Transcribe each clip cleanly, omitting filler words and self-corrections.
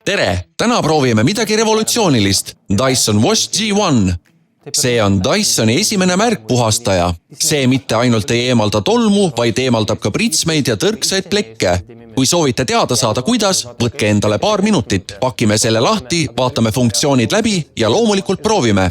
Tere! Täna proovime midagi revolutsioonilist. Dyson Wash G1. See on Dysoni esimene märkpuhastaja. See mitte ainult ei eemalda tolmu, vaid eemaldab ka pritsmeid ja tõrksaid plekke. Kui soovite teada saada, kuidas, võtke endale paar minutit. Pakime selle lahti, vaatame funktsioonid läbi ja loomulikult proovime.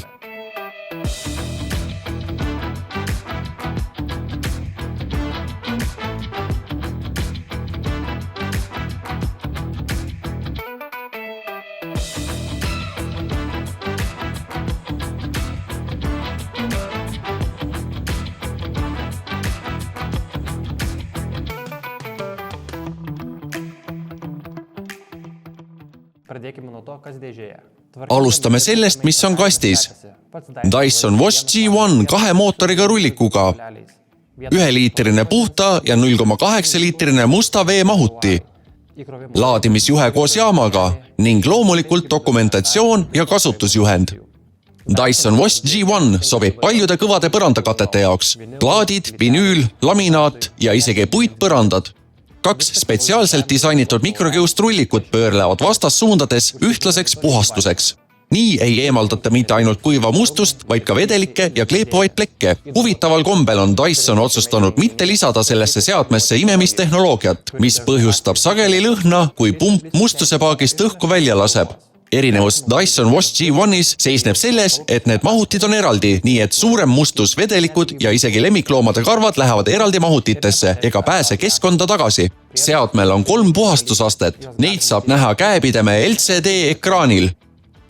Alustame sellest, mis on kastis. Dyson Wash G1 2 mootoriga rullikuga, 1-liitrine puhta ja 0,8-liitrine musta vee mahuti, laadimisjuhe koos jaamaga ning loomulikult dokumentatsioon ja kasutusjuhend. Dyson Wash G1 sobib paljude kõvade põrandakatete jaoks. Plaadid, vinüül, laminaat ja isegi puitpõrandad. 2 spetsiaalselt disainitud mikrokõust rullikut pöörlevad vastassuundades ühtlaseks puhastuseks. Nii ei eemaldata mitte ainult kuiva mustust, vaid ka vedelikke ja kleepuvaid plekke. Huvitaval kombel on Dyson otsustanud mitte lisada sellesse seadmesse imemistehnoloogiat, mis põhjustab sageli lõhna, kui pump mustusepaagist õhku välja laseb. Erinevus Dyson Wash G1-is seisneb selles, et need mahutid on eraldi, nii et suurem mustus, vedelikud ja isegi lemmikloomade karvad lähevad eraldi mahutitesse ega pääse keskkonda tagasi. Seadmel on 3 puhastusastet. Neid saab näha käepideme LCD ekraanil.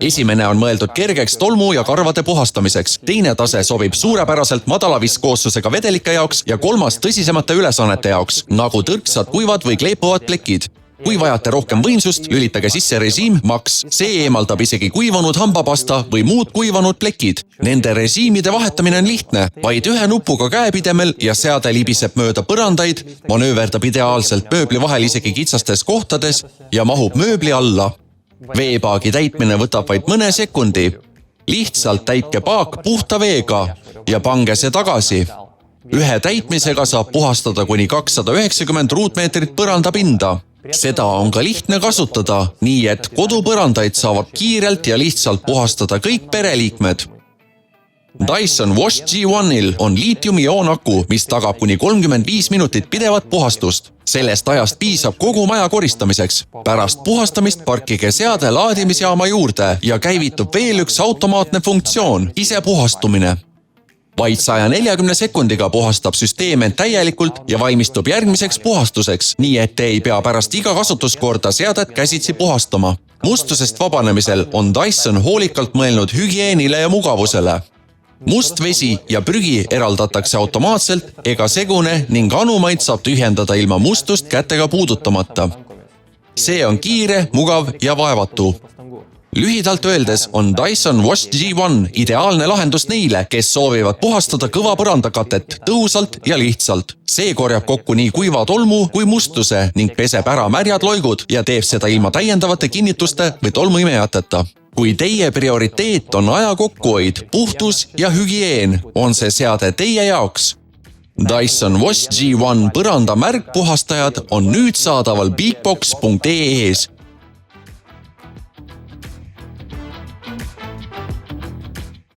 Esimene on mõeldud kergeks tolmu ja karvade puhastamiseks. Teine tase sobib suurepäraselt madala viskoossusega vedelike jaoks ja 3. tõsisemate ülesannete jaoks, nagu tõrksad, kuivad või kleepuvad plekid. Kui vajate rohkem võimsust, lülitage sisse režiim Max. See eemaldab isegi kuivanud hambapasta või muud kuivanud plekid. Nende režiimide vahetamine on lihtne. Vaid 1 nupuga käepidemel ja seade libiseb mööda põrandaid, manööverdab ideaalselt mööbli vahel isegi kitsastes kohtades ja mahub mööbli alla. Veepaagi täitmine võtab vaid mõne sekundi. Lihtsalt täitke paak puhta veega ja pange see tagasi. 1 täitmisega saab puhastada kuni 290 ruutmeetrit põrandapinda. Seda on ka lihtne kasutada, nii et kodupõrandaid saavad kiirelt ja lihtsalt puhastada kõik pereliikmed. Dyson Wash G1-il on liitium-ioon-aku, mis tagab kuni 35 minutit pidevat puhastust. Sellest ajast piisab kogu maja koristamiseks. Pärast puhastamist parkige seade laadimisjaama juurde ja käivitub veel üks automaatne funktsioon, isepuhastumine. Vaid 140 sekundiga puhastab süsteem end täielikult ja valmistub järgmiseks puhastuseks, nii et te ei pea pärast iga kasutuskorda seadet käsitsi puhastama. Mustusest vabanemisel on Dyson hoolikalt mõelnud hügieenile ja mugavusele. Must vesi ja prügi eraldatakse automaatselt ega segune ning anumaid saab tühjendada ilma mustust kätega puudutamata. See on kiire, mugav ja vaevatu. Lühidalt öeldes on Dyson Wash G1 ideaalne lahendus neile, kes soovivad puhastada kõva põrandakatet tõhusalt ja lihtsalt. See korjab kokku nii kuiva tolmu kui mustuse ning peseb ära märjad loigud ja teeb seda ilma täiendavate kinnituste või tolmuimejateta. Kui teie prioriteet on aja kokkuhoid, puhtus ja hügieen, on see seade teie jaoks. Dyson Wash G1 põranda märkpuhastajad on nüüd saadaval bigbox.ee-s.